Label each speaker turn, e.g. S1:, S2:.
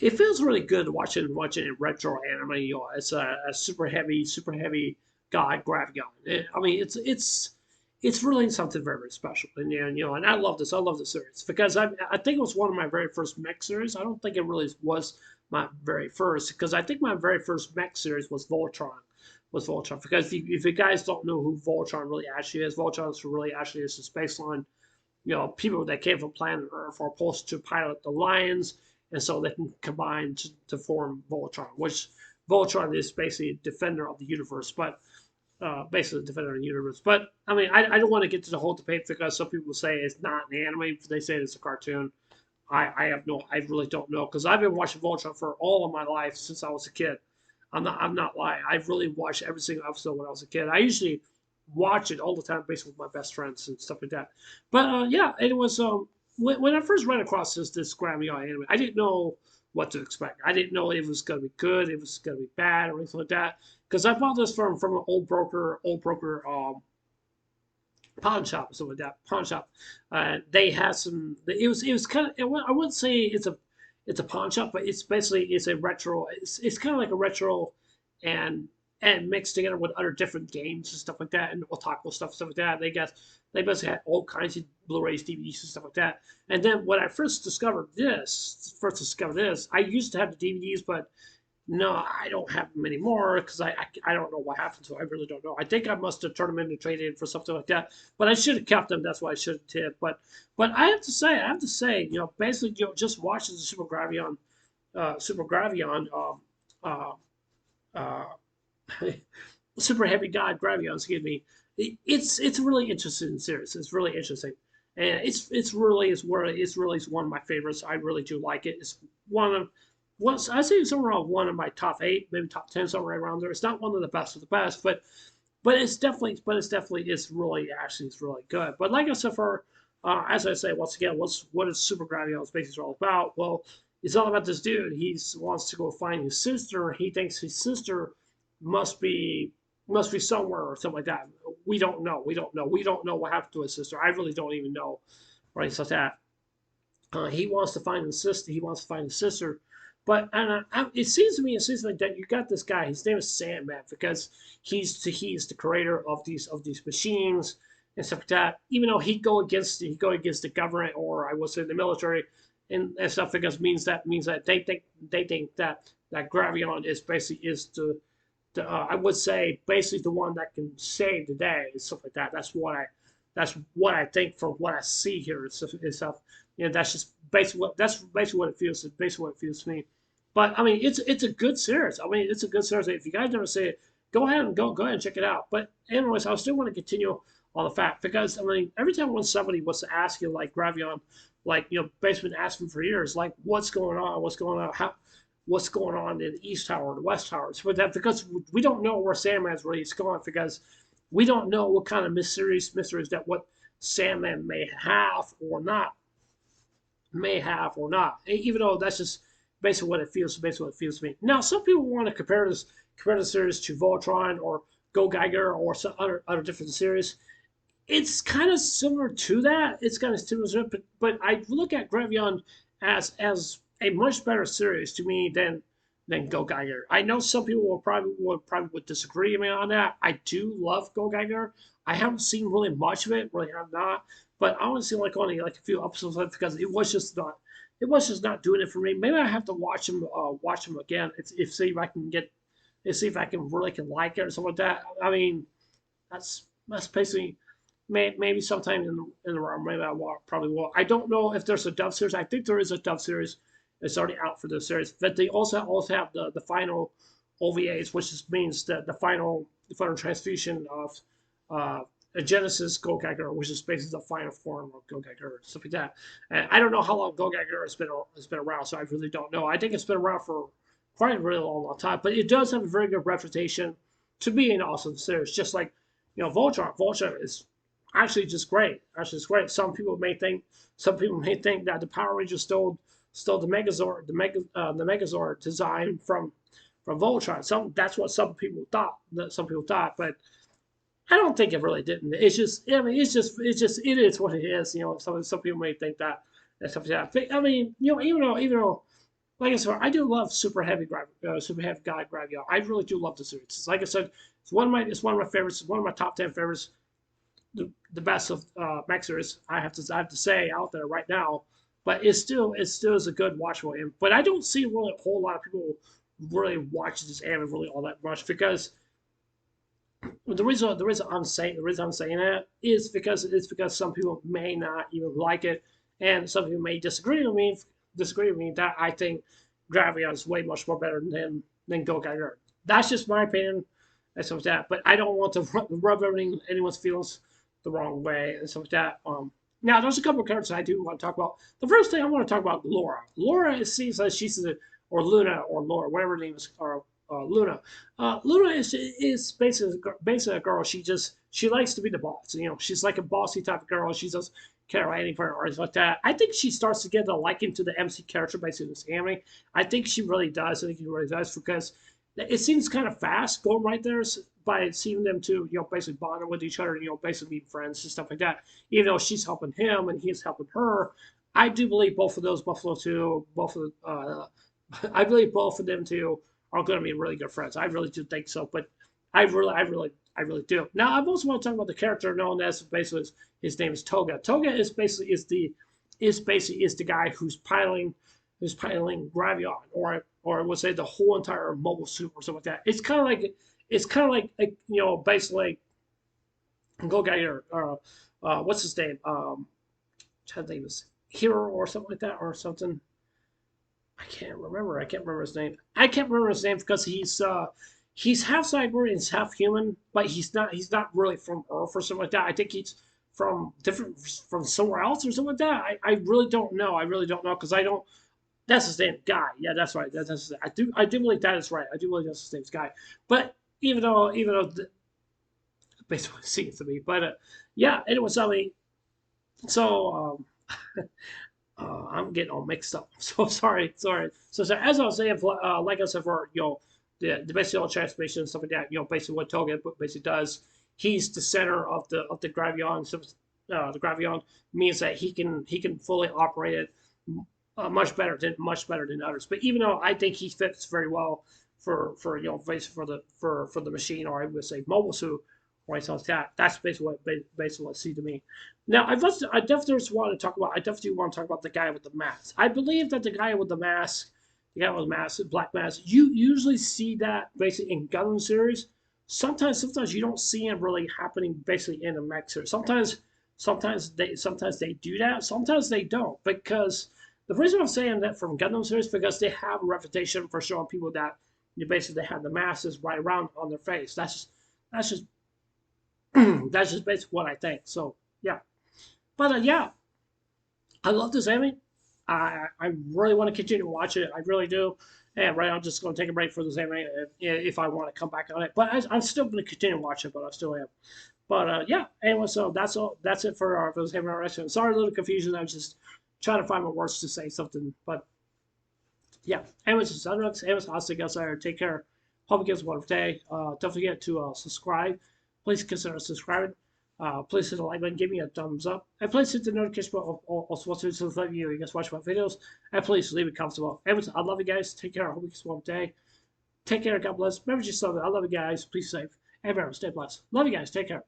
S1: it feels really good watching a retro anime. It's a super heavy guy Gravion. I mean, it's really something very very special. And and I love this. I love this series because I think it was one of my very first mech series. I don't think it really was my very first because I think my very first mech series was Voltron. Was Voltron because if you guys don't know who Voltron really actually is, Voltron is really actually is a space line, people that came from planet Earth are supposed to pilot the Lions, and so they can combine to form Voltron, which Voltron is basically a defender of the universe, but basically a defender of the universe. But I mean, I don't want to get to the whole debate because some people say it's not an anime, they say it's a cartoon. I really don't know because I've been watching Voltron for all of my life since I was a kid. I'm not lying. I've really watched every single episode when I was a kid. I usually watch it all the time, basically with my best friends and stuff like that. But yeah, it was when I first ran across this Gravion anime, I didn't know what to expect. I didn't know it was gonna be good, it was gonna be bad, or anything like that. Because I bought this from an old broker pawn shop or something like that. Pawn shop. They had some. It was kind of. I wouldn't say it's a pawn shop, but it's basically it's a retro. It's kind of like a retro, and mixed together with other different games and stuff like that, and otaku stuff like that. They basically had all kinds of Blu-rays, DVDs, and stuff like that. And then when I first discovered this, I used to have the DVDs, but no, I don't have them anymore because I don't know what happened to them. I really don't know. I think I must have turned them in and traded in for something like that. But I should have kept them. That's why I should have. But I have to say, basically, just watching the Super Gravion, uh, uh, Super Heavy God Gravion, excuse me. It's a really interesting series. It's really interesting, and it's really one of my favorites. I really do like it. It's one of I say it's around one of my top eight, maybe top 10, somewhere around there. It's not one of the best of the best, it's really actually it's really good. But like I said, for as I say once again, what is Super Gravion's basically all about? Well, it's all about this dude. He wants to go find his sister. He thinks his sister must be must be somewhere or something like that. We don't know. We don't know. We don't know what happened to his sister. I really don't even know. Right, so that he wants to find his sister. He wants to find his sister. But it seems to me, that you got this guy. His name is Sandman because he's the creator of these machines and stuff like that. Even though he go against the government, or I would say the military and stuff, because means that they think that Gravion is basically is the I would say basically the one that can save the day and stuff like that. That's what I think from what I see here and stuff. That's basically what it feels. Basically what it feels to me. But I mean, it's a good series. I mean, it's a good series. If you guys never see it, go ahead and go ahead and check it out. But anyways, I still want to continue on the fact because I mean, every time when somebody was to ask you like Gravion, like basically been asking for years, like what's going on in the East Tower, the West Tower. So that because we don't know where Sandman's really is going because we don't know what kind of mysteries that what Sandman may have or not. Even though that's just basically what it feels. Basically what it feels to me. Now, some people want to compare the series to Voltron or Go Geiger or some other different series. It's kind of similar to that. It's kind of similar, but I look at Gravion as a much better series to me than Go Geiger. I know some people would disagree with me on that. I do love Go Geiger. I haven't seen really much of it, really have not. But I only seen like only like a few episodes of it because it was just not doing it for me. Maybe I have to watch them again. If see if I can get see if I can really can like it or something like that. I mean, that's basically maybe sometime in the round. Maybe probably will. I don't know if there's a dub series. I think there is a dub series. It's already out for the series. But they also have the final OVAs, which means that the final transfusion of a Genesis Gogaiger, which is basically the final form of Gogaiger, stuff like that. And I don't know how long Gogaiger has been around, so I really don't know. I think it's been around for quite a really long time, but it does have a very good reputation to be an awesome series. Just like Voltron. Voltron is actually just great. Actually, it's great. Some people may think that the Power Rangers stole the Megazord, the Megazord design from Voltron. That's what some people thought. But I don't think it really didn't. It's just, I mean, it is what it is. Some people may think that and stuff like that. But, I mean, even though like I said, I do love Super Heavy Guy Gravion. I really do love the series. Like I said, it's one of my favorites. It's one of my top 10 favorites. The best of mech series I have to say out there right now. But it still is a good watchable anime. But I don't see really a whole lot of people really watch this anime really all that much because the reason I'm saying that is because some people may not even like it, and some people may disagree with me that I think Gravion is way much more better than Go Geiger. That's just my opinion and stuff like that. But I don't want to rub anyone's feelings the wrong way and stuff like that. Now there's a couple of characters I do want to talk about. The first thing I want to talk about Laura. Laura, it seems like she's or Luna or Laura, whatever her name is, or Luna. Luna is basically a girl. She likes to be the boss. You know, she's like a bossy type of girl. She doesn't care about anything or anything like that. I think she starts to get a liking to the MC character basically in this anime. I think she really does. I think she really does because it seems kind of fast going right there by seeing them two, basically bonding with each other, basically being friends and stuff like that. Even though she's helping him and he's helping her, I do believe both of those Buffalo two, I believe both of them two are going to be really good friends. I really do think so, but I really do. Now, I also want to talk about the character known as basically his name is Toga. Toga is basically is the guy who's piloting Gravion, or we'll say the whole entire mobile suit or something like that. It's kind of like basically go guy or what's his name? His name is Hero or something like that or something. I can't remember. I can't remember his name. I can't remember his name because he's half cyber and he's half human, but he's not really from Earth or something like that. I think he's from somewhere else or something like that. I really don't know. I really don't know because I don't. That's his name, Guy. Yeah, that's right. That's his name. I do believe that is right. I do believe that's his name's Guy. But even though basically seems to me, but yeah. Anyway, so I'm getting all mixed up. So sorry. So as I was saying, like I said, for the basically all transformation and stuff like that, basically what Toga basically does, he's the center of the Gravion. So, the Gravion means that he can fully operate it much better than others. But even though I think he fits very well basically for the machine, or I would say mobile suit, or anything like that. That's basically what see to me. Now I definitely want to talk about. I definitely want to talk about the guy with the mask. I believe that the guy with the mask, black mask, you usually see that basically in Gundam series. Sometimes you don't see him really happening basically in a mech series. Sometimes they do that. Sometimes they don't because the reason I'm saying that from Gundam series because they have a reputation for showing people that basically they have the masses right around on their face. That's just that's just basically what I think. So yeah, but yeah, I love this anime. I really want to continue to watch it. I really do. And right now, I'm just going to take a break for this anime if I want to come back on it. But I'm still going to continue to watch it. But I still am. But yeah. Anyway, so that's all. That's it for this anime reaction. Sorry, a little confusion. I was just trying to find my words to say something. But yeah. Anyways, it's Sunrux. Anyways, I'll see you guys later. Take care. Hope you guys have a wonderful day. Don't forget to subscribe. Please consider subscribing. Please hit the like button, give me a thumbs up, and please hit the notification bell also to let you guys watch my videos. And please leave a comment below. Anyways, I love you guys. Take care. I hope you guys have a wonderful day. Take care. God bless. Remember yourself. I love you guys. Please safe. Everyone, stay blessed. Love you guys. Take care.